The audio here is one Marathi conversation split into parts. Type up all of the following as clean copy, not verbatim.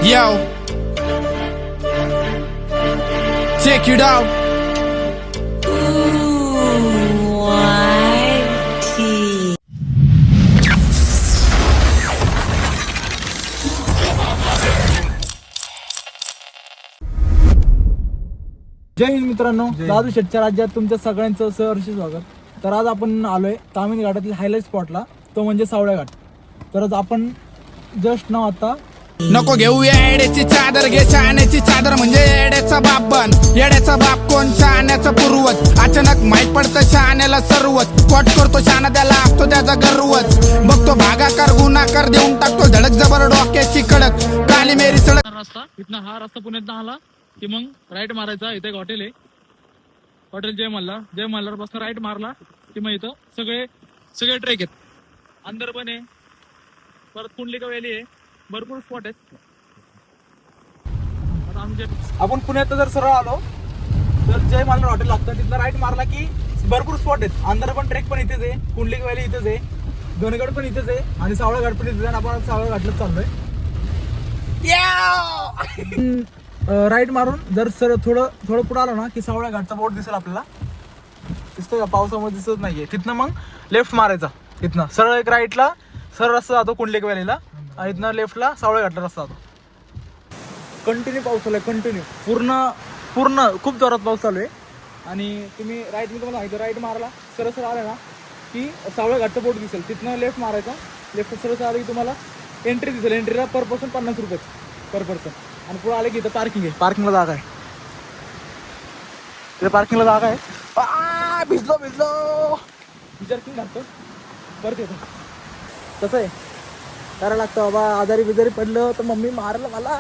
Yo, check it out. जय हिंद मित्रांनो, दादू शेटच्या राज्यात तुमच्या सगळ्यांचं सहर्ष स्वागत. तर आज आपण आलोय तामिनी घाटातील हायलाइट स्पॉटला, तो म्हणजे सावळ्या घाट. तर आज आपण जस्ट नाव आता नको घेऊ येड्याची चादर, घे शहाण्याची चादर म्हणजे येड्याचा बाप बन. येड्याचा बाप कोण? शहाण्याचा पूर्वज. अचानक माहित पडतं शहाण्याला सर्वच. कोट करतो शहाणा, त्याला असतो त्याचा गर्वच. बघतो भागाकार गुन्हाकार देऊन टाकतो धडक जबर डोक्याची कडक. काली मेरी सडक रस्ता इथनं, हा रस्ता पुण्यात आला की मग राईट मारायचा. इथे एक हॉटेल आहे, हॉटेल जय मल्हार पासून राईट मारला की मग इथं सगळे ट्रेक आहेत. अंदर पण आहे, परत कुंडलिका व्हॅली आहे, भरपूर स्पॉट आहेत. आता आमच्या आपण पुण्यात जर सरळ आलो तर जय मल्हार हॉटेल लागतं, तिथनं राईट मारला की भरपूर स्पॉट आहेत. अंदर पण ट्रेक पण इथेच आहे, कुंडलिका व्हॅली इथेच आहे, गणगड पण इथेच आहे आणि सावळा घाट पण इथेच आहे. आपण सावळा घाटलाच चाललोय. राईट मारून जर सर थोडं पुढे आलो ना की सावळ्या घाटचा बोर्ड दिसेल आपल्याला. दिसतोय का? पावसामध्ये दिसत नाहीये. तिथनं मग लेफ्ट मारायचा. तिथनं सरळ एक राईटला सरळ रस्ता जातो कुंडलिका व्हॅलीला आणि इथनं लेफ्टला सावळ्या घाटला रस्ता जातो. कंटिन्यू पाऊस चालू आहे, कंटिन्यू पूर्ण खूप जोरात पाऊस चालू आहे. आणि तुम्ही राईट, मी तुम्हाला सांगितलं, राईट मारला सरळ आला ना की सावळ्या घाटचा बोर्ड दिसेल. तिथनं लेफ्ट मारायचा. लेफ्ट सरळ आलं की तुम्हाला एंट्री दिसेल. एंट्रीला पर पर्सन 50 रुपये पर पर्सन. आणि पुढे आले की इथं पार्किंग आहे. पार्किंगला जागा आहे, तिथे पार्किंगला जागा आहे. भिजलो जर्किंग घालतो परत येतो. कसं आहे, करायला लागतं बाबा. आजारी बिजारी पडलं तर मम्मी मारलं मला.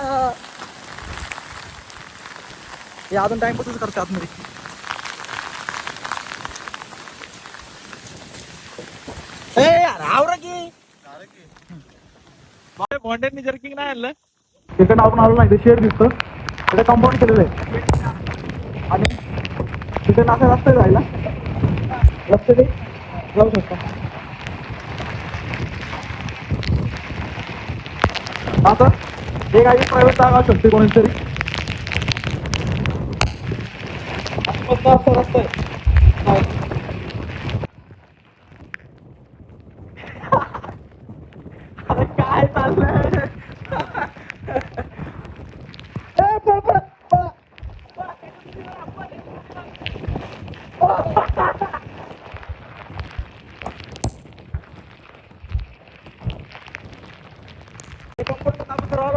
हे अजून टाइमपासच करते आतमध्ये. बॉन्डेडनी जर्किंग नाही आणलं. तिकडनं आपण आलो नाही, ते शेड दिसतं, तिथे कंपाऊंड केलेलं आहे. आणि तिथे नाका रस्ता जायला, रस्त्याने जाऊ शकता. आता हे काही प्रायव्हेट जागा असू शकते कोणाची तरी. रस्ता आहे. अरे काय चाललंय?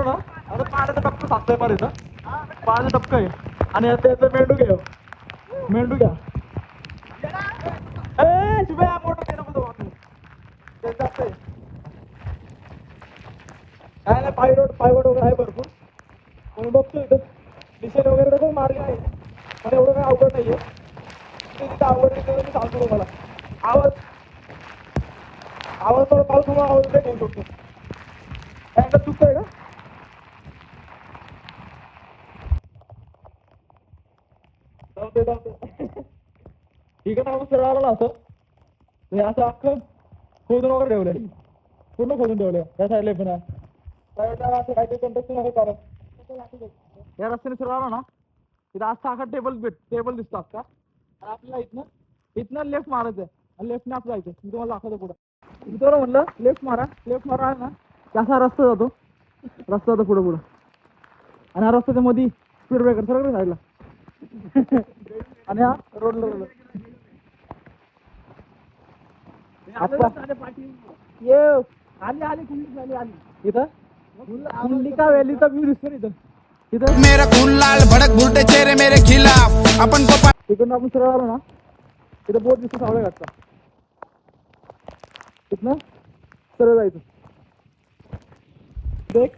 ना आता पाण्याचा टप्पा साचतोय मला इथं. पाण्याचा टप्पा आहे आणि आता मेंढू घ्या. शिवाय मोठं ते नको वाटलं काय नाही. पायवट वगैरे आहे भरपूर. म्हणून बघतो इथं डिसेल वगैरे पण मार्ग आहे. पण एवढं काही अवघड नाहीये. तिथे अवघड नाही मी सांगतो तुम्हाला. आवाज थोडा पाऊस आवाज काही घेऊ शकतो. काय चुकतोय का? ठीक आहे ना. सरळ आला ना असं, हे असं अख्खं खोदून वगैरे ठेवलंय, पूर्ण खोदून ठेवलंय. त्या साईडला पण असं काहीतरी कंटेक्ट नको कारण या रस्त्याने सरळ आला ना तिथं असा अख्खा टेबल दिसतो अख्खा. आपल्याला इथनं लेफ्ट मारायचं आणि लेफ्टने आपलं जायचं. मी तुम्हाला दाखवतो पुढं. मी म्हणलं लेफ्ट मारा ना, कसा रस्ता जातो पुढं. आणि हा रस्त्याच्या मध्ये स्पीड ब्रेकर सगळं साईडला. आणि हा रोडला आली इथं कुंडलिका व्हॅलीचा व्ह्यू दिसतो इथं. मेरा खून लाल भडक भुरटे चेहरे मेरे खिलाफ. आपण को तिकडून आपण सरळ आलो ना, तिथं बोट दिसतो सावळ्या घाटचा. तिथनं सरळ जायचं. तिथं एक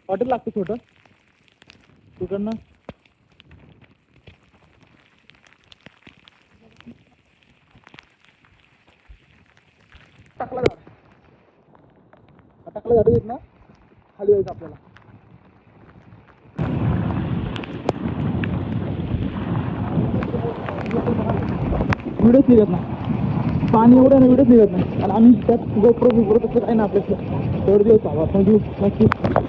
हॉटेल लागतं छोटं. तिकडनं टाकला झाड येत ना, खाली जायचं आपल्याला. व्हिडिओच निघत नाही, पाणी एवढं ना व्हिडिओच निघत नाही. आणि आम्ही त्यात गोप्रो तसं काही ना आपल्याला थोडे दिवस आपण देऊ नक्की.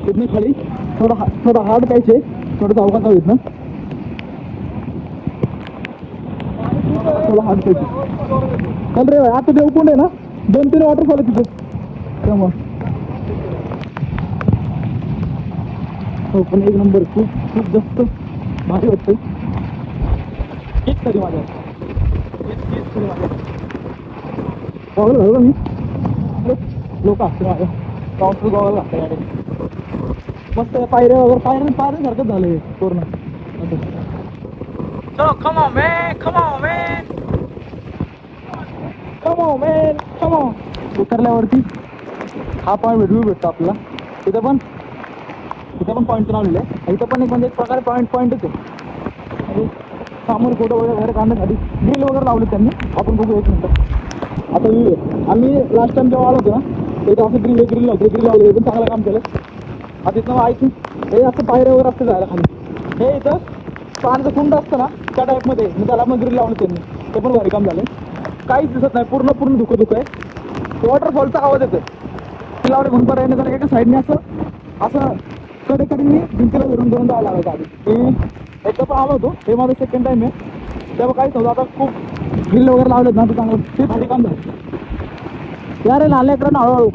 तिथनं खाली थोडं हार्ड पाहिजे, थोडं चौकात हवेत ना, थोडं हार्ड पाहिजे. चल रे आता देवकुंड आहे ना, 2-3 वॉटरफॉल आहे तिथे त्यामुळे. हो पण एक नंबर, खूप जास्त भारी वाटतं. हेच तरी माझ्या मी लोक असते माझ्या पाऊस गोवाला लागतं गाडी. मस्त पायऱ्या वगैरे पायऱ्यांसारखंच झालं पूर्ण. चलो come on man, come on. उतरल्यावरती हा पॉईंट भेटतो आपल्याला. तिथे पण पॉईंट लावलेले आहे. इथं पण एक म्हणजे एक प्रकारे पॉईंटच आहे. म्हणजे समोर फोटो वगैरे काढण्यासाठी ग्रिल वगैरे लावले त्यांनी. आपण बघू एक मिनटं आता व्ह्यू आहे. आम्ही लास्ट टाइम जेव्हा आलो होतो ना तिथं असं ग्रिल लावले, पण चांगलं काम केलं. आता इथं ऐकू हे असं पायऱ्या वगैरे असतं जायला खाली. हे इथं पाण्याचं कुंड असतं ना त्या टाईपमध्ये, मी त्याला मग ग्रिल लावलं त्यांनी. ते पण भारी काम झालं. काहीच दिसत नाही, पूर्ण धुकं आहे. वॉटरफॉलचा आवाज येतो लावले म्हणून पर्याय तर एका साईडने असं कडेकडेने भिंतीला धरून जावं लागायचं. आधी मी एकदा पण आलो होतो, हे माझं सेकंड टाईम आहे. तेव्हा काहीच नव्हतं. आता खूप ग्रिल वगैरे लावलेत ना, तर चांगलं ते भारी काम झालं. यार लहान लेकरांना हळूहळू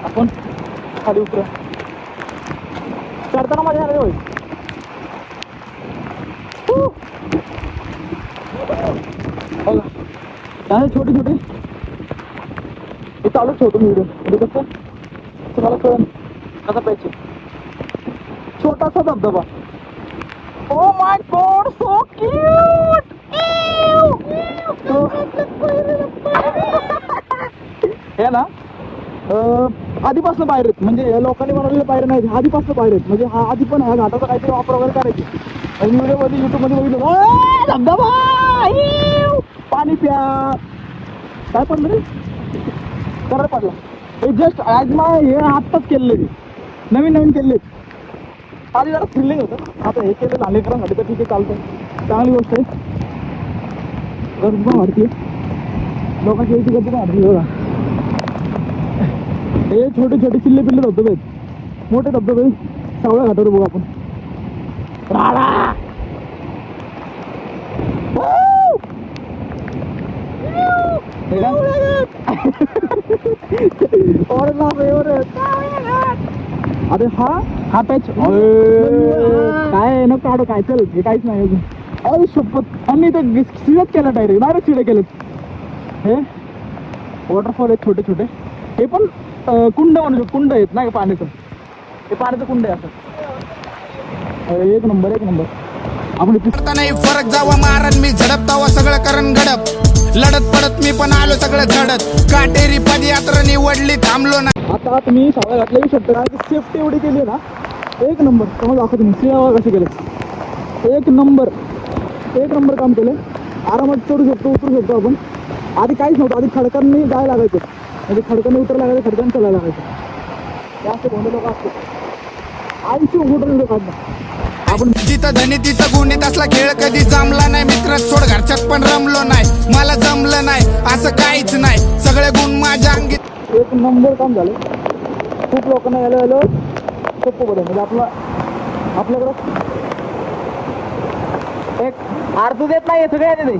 आपण खाली उतरा. चढताना माझ्या आले होईल. बघा छोटे हे चालूच ठेवतो मी व्हिडिओ. म्हणजे कसं तुम्हाला कळण कसा पाहिजे. छोटासा धबधबा. Oh my God so cute. हे ना आधीपासून पायरे आहेत, म्हणजे लोकांनी बनवलेले पायरे नाही, आधीपासून पायरे आहेत. म्हणजे हा आधी पण ह्या घाटाचा काहीतरी वापर वगैरे करायचे. आणि व्हिडिओमध्ये युट्यूबमध्ये बघितलं धबधबा पाणी प्या. काय पडलं रे, सरळ पडला. हे जस्ट आज हे आत्ताच केलेले, नवीन केले. आधी जरा थ्रिलिंग होतं, आता हे केलं नालेकरांसाठी तर ठीक आहे, चालतं, चांगली गोष्ट आहे. गरज पण वाढते, लोकांची यायची गरज पण वाढली. बघा हे छोटे चिल्ले धबधबे आहेत. मोठे धबधबे सावळ्या घाटावर बघू आपण. राडा अरे हा पॅच काय न काढू काय चल, हे काहीच नाही अजून. अरे शपथ, आणि ते सिडत केलं डायरेक्ट सिडे केलेत. हे वॉटरफॉल आहेत छोटे. हे पण कुंड म्हणू कुंड आहेत ना पाण्याचं. हे पाण्याचं कुंड आहे असं. एक नंबर आपण नाही फरक जावा मारण मी झडप तवा सगळं करण घडप. लढत पडत मी पण आलो सगळं झडत. काटेरी पदयात्रा निवडली थांबलो ना. आता तुम्ही सावळ्या घातला येऊ शकता, कारण की सेफ्टी एवढी केली ना एक नंबर. समज दाखवा तुम्ही सिंह कसे केले. एक नंबर काम केलं. आरामात चढू शकतो, उतरू शकतो आपण. आधी काहीच नव्हतं, आधी खडकांनी जायला लागायचं, म्हणजे खडकांनी उतरायला लागायचं, खडकांनी चालायला लागायचं. जास्त भोंडे लोक असतात. आईची उघडून काढणार आपण. जिथं धनी तिथं गुन्हेत असला खेळ कधी जमला नाही. मित्र सोड घरच्यात पण रमलो नाही, मला जमलं नाही असं काहीच नाही. सगळे गुण माझ्या अंगी. एक नंबर काम झालं. खूप लोकांना यायला सोपं पडेल, म्हणजे आपल्याकडं एक अर्ध देत नाही, सगळे येते ते.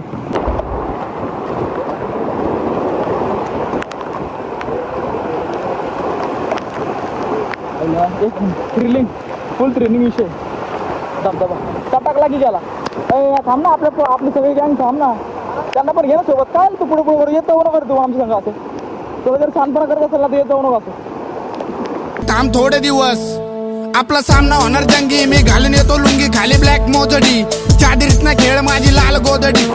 एक थ्रिलिंग, फुल थ्रिलिंग विषय. धबधबा चटाकला की गेला. थांब ना, आपली सगळी गँग थांब ना, त्यांना पण घे ना सोबत. काय तू पुढे पुढे येत जाऊ नका तू आमच्या संघ. असं तुला जर छानपणा करत असेल ना तर येत जाऊ नका असं. थांब थोडे दिवस, आपला सामना होणार जंगी. मी घालून येतो लुंगी, खाली ब्लॅक मोजडी. चादरीत ना खेळ माझी लाल गोदडी.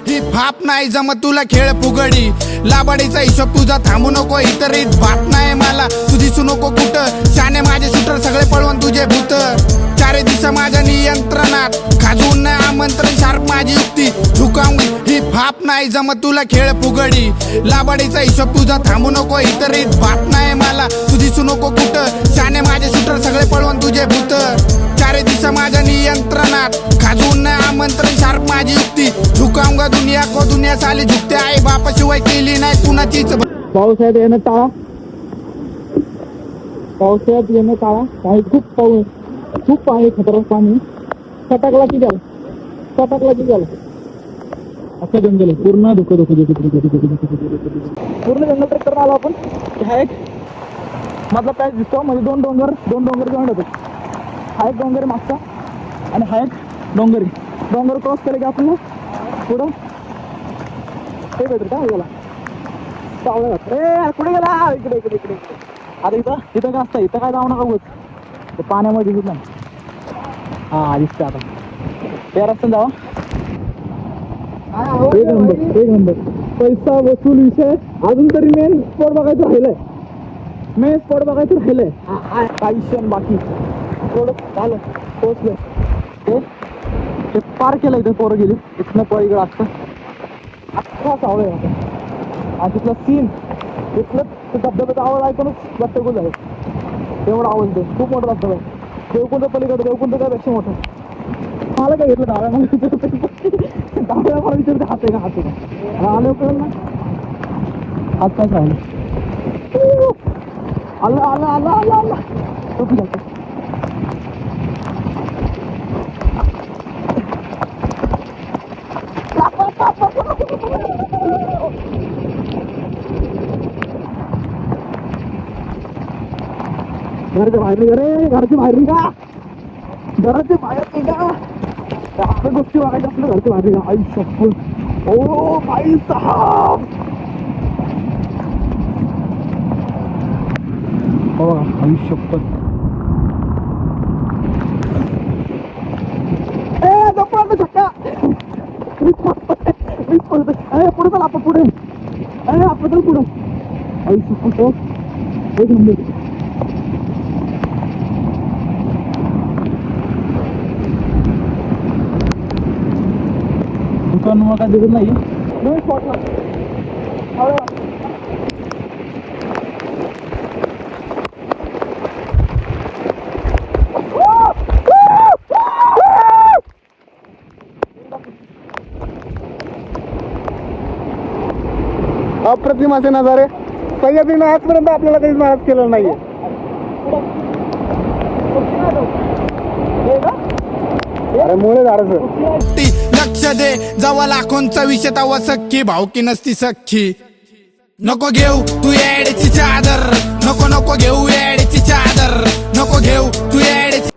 ही फाप नाही जमत तुला खेळ फुगडी. लाबाडीचा हिशोब तुझा थांबू नको, इतरीत भात नाही मला. तू दिसू नको कुठं, शाने माझे शूटर सगळे पळवून तुझे भूत. चारे दिशा माझ्या नियंत्रणात, खाजवून नाही आमंत्रण शार्प माझी युक्ती, झुकावून ही फाप नाही जमत तुला खेळ फुगडी, लाबाडीचा हिशोब तुझा थांबू नको इतरीत बात नाही मला, तू दिसू नको कुठं, शाने माझे शूटर सगळे पळवून तुझे भूत, चारे दिशा माझ्या नियंत्रणात, खाजवून नाही आमंत्रण शार्प माझी युक्ती, झुकावूंगा दुनिया को दुनिया साली झुकते, आई बापाशिवाय केली नाही कुणाचीच. पावसाळ्यात येणं टाळा, पावसाळ्यात येणं टाळा, काही खूप आहे खतरनाक पाणी, सटकला की गेला असं जंगल आहे पूर्ण, धुकं पूर्ण जंगल ट्रेक करून आलो आपण. हा एक मधला पॅच दिसतो, म्हणजे दोन डोंगर जॉईंट होते, हा एक डोंगर मागचा आणि हा एक डोंगर क्रॉस केले की आपल्याला पुढं ते भेटत काय गेला सावळा घाट. ए कुठे गेला, इकडे आता इथं काय असतं, इथं काय जाऊ नका उगत, ते पाण्यामध्ये दिसत नाही. हा दिसतं आता, त्या रस्त्याने जावा. एक नंबर पैसा वसूल विषय. अजून तरी मेन स्पॉट बघायचं राहिलंय, काही क्षण बाकी, थोडं झालं पोहोचलं, ते पार केलं, इथं पोरं गेली, इथनं पळीकडं असतं अख्खा सावळे आणि तिथलं सीन, तिथलं ते धबधब्याचा आवाज ऐकूनच रस्ते झालं, एवढं आवाज ते खूप मोठं धबधबा आहे. देवकुंड पलीकडे, देवकुंड त्यापेक्षा मोठं. मला काय घेतलं डाव्या मला विचारते हाते का आले कळलं ना, हात काय सांगलं आलं टोपी घालतो. घराच्या बाहेर निघा, आपल्या गोष्टी बघायच्या, आपल्या घरच्या बाहेर निघा. आई शपथ, ओ भाई साहब, हो आई शपथ. पुढे चला आपण, पुढे आपण चल पुढे. आई शपथ, एक नंबर. दुकान मग काय दिसत नाही, नवीन स्पॉटला अप्रतिम असे नजारे. सह्याद्रीनं आजपर्यंत आपल्याला काही महाराज केलेलं नाहीये. अरे मुळे झाडाचं लक्ष दे, जवळ लाखोंचा विषय तवा सख्खी भावकी नसती सख्खी. नको घेऊ तू येड्याची चादर, नको घेऊ येड्याची चादर, नको घेऊ तू येड्याची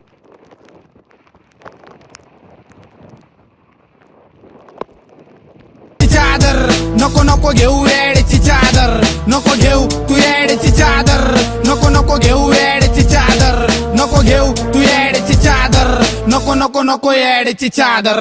चादर, नको घेऊ येड्याची चादर, नको घेऊ तू येड्याची चादर, नको घेऊ येड्याची चादर, नको घेऊ तू येड्याची चादर, नको येड्याची चादर.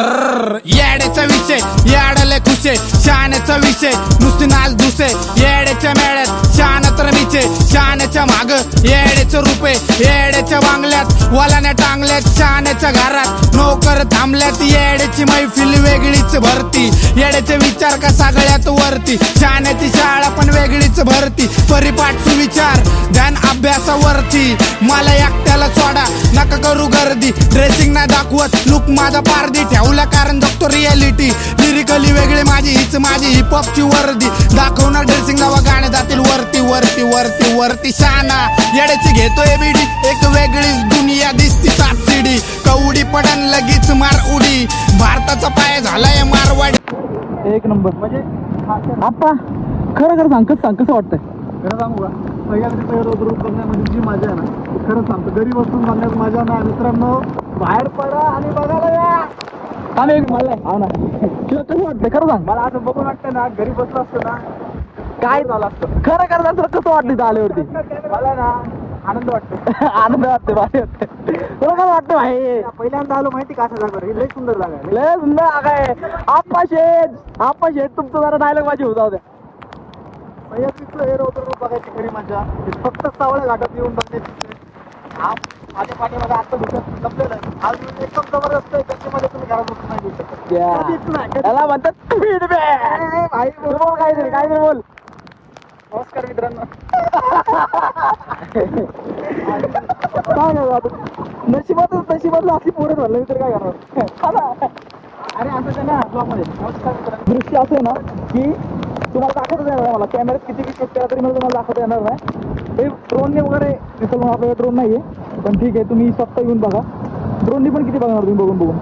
येड्याचा विषय येडाले खुशे, शाण्याचा विषय नुसती नाच दुसे, येड्याच्या मेळ्यात शान तर मिचे, शाण्याच्या माग येड्याचं रुपे, येड्याच्या बांगल्यात वलाने टांगल्यात, शाण्याच्या घरात नोकर थांबल्यात, येड्याची मैफिल वेगळीच भरती, येड्याचे विचार का सगळ्यात वरती, शाण्याची शाळा पण वेगळीच भरती, परिपाठ सुविचार ध्यान अभ्यासावरती, मला एकट्याला सोडा नका करू गर्दी, ड्रेसिंग नाही दाखवत लुक माझा पारदी, ठेवला कारण जगतो रियालिटी, लिरिकली वेगळी माझी हीच माझी हिपहॉपची वर्दी, दाखवणार ड्रेसिंग नवा गाणे जातील वरती वरती वरती वरती, शाना येड्याची घेतोय बिडी, एक वेगळीच दुनिया दिसती सापसिडी, कवडी पडन लगेच मार उडी, भारताचा पाय झालाय मारवाडी. एक नंबर. म्हणजे आता खरं सांग कसं वाटतंय? खरं सांगू का, सह्याद्रीचं रूप बघण्यामध्ये जी मजा आहे ना, खरं सांगतो घरी बसून बघण्यात मजा ना. मित्रांनो बाहेर पडा आणि बघायला या. आम्ही एक म्हणलंय हा ना, तुला कसं वाटतंय खरं सांग? मला असं बघून वाटतं ना, घरी बसलं असतं ना काय झालं असतं खरं करता, तुला कसं वाटलं इथं आल्यावरती? मला ना आनंद वाटतो. आनंद वाटते, भारी वाटते. तुला काय वाटतं भाई? पहिल्यांदा आलो माहिती का, अशा जागा लय सुंदर जागा आहे. लय सुंदर जागा आहे. आप्पा शेठ तुमचं जरा डायलॉग माझी होऊ जाऊ द्या. सह्याद्रीचं हे रौद्र रूप बघायची खरी मजा फक्त सावळ्या घाटात येऊन बघण्याची माझ्या पाठीमध्ये आता दुसरं लपलेलं आहे. हा व्ह्यू एकदम जबरदस्त आहे. त्याच्यामध्ये तुम्ही घरात बसून नाही देऊ शकत. कधीच नाही. त्याला म्हणतात feedback. भाई बोल काहीतरी बोल. नमस्कार मित्रांनो. काय नाही आता नशिबातलं अशी पोरं झालं तर काय करणार. अरे असं आहे ना ब्लॉगमध्ये. नमस्कार मित्रांनो. दृश्य असं आहे ना की तुम्हाला दाखवता येणार नाही. मला कॅमेऱ्यात किती शूट केला तरी मला तुम्हाला दाखवता येणार नाही. हे ड्रोनने वगैरे दिसेल म्हणून आपल्याला ड्रोन नाही आहे, पण ठीक आहे तुम्ही स्वतः येऊन बघा. ड्रोननी पण किती बघणार तुम्ही बघून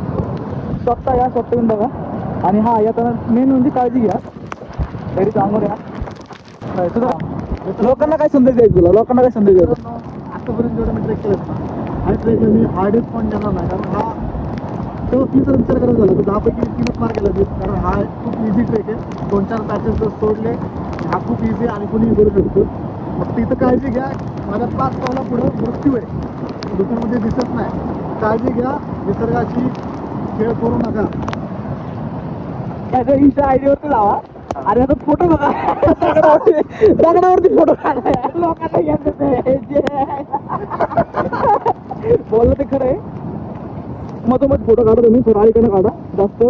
स्वतः येऊन बघा. आणि हा येताना मेन म्हणजे काळजी घ्या. तरी सांगून या लोकांना काय संदेश द्यायचं लोकांना काय संदेश द्यायचा. आतापर्यंत जेवढं मी ट्रेक केलं ना, हा ट्रेक मी हार्डेस्ट पॉईंट देणार नाही. कारण हा तेव्हा मी जर विचार करायला झाला तर 10पैकी 3च मार्क केला. कारण हा खूप इझी ट्रेक आहे. 2-4 पॅसेज जर सोडले हा खूप इझी आणि कोणीही करू शकतो. फक्त इथं काळजी घ्या. माझ्या 5 पावला पुढं मृत्यू आहे. दुसऱ्यामध्ये दिसत नाही. काळजी घ्या. निसर्गाची खेळ करू नका. त्याच्या इंस्टा आयडी वरती लावा आणि आता फोटो बघा. दगडावरती फोटो काढा लोकांना घ्यायचं. बोललं ते खरं आहे. मधोमध फोटो काढा तुम्ही. थोडा अलीकडे काढा. जास्त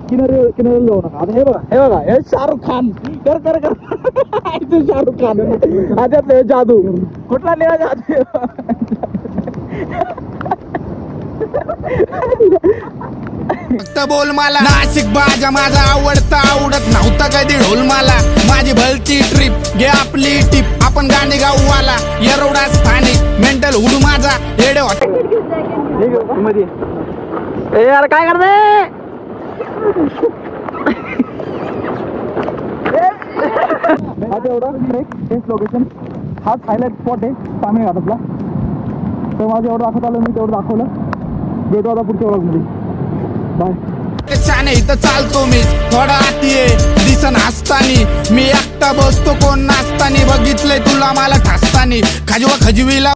किनाऱ्याला जाऊ नका. आता हे बघा हे शाहरुख खान कर शाहरुख खान आद्यातलं जादू कुठला लिहा जादू. फक्त बोल मला नाशिक बाजा माझा आवडत नव्हता कधी ढोल मला. माझी भलती ट्रिप घे आपली टिप. आपण गाणे गाऊ वाला येरवडा स्थानिक मेंटल हुडू माझा येडे मध्ये ए यार काय करते. आता एवढा ट्रेक हेच लोकेशन हाच हायलाइट स्पॉट आहे तामिळ घाटातला. तर माझं एवढं दाखवत आलं मी तेवढं दाखवलं. भेटू आता पुढच्या व्लॉगमध्ये. बाय. शाने इथं चालतो मी थोडा आती दिसन हसतानी. मी एकटा बसतो कोण नाचतानी. बघितलंय तुला मला ठासतानी. खजवीला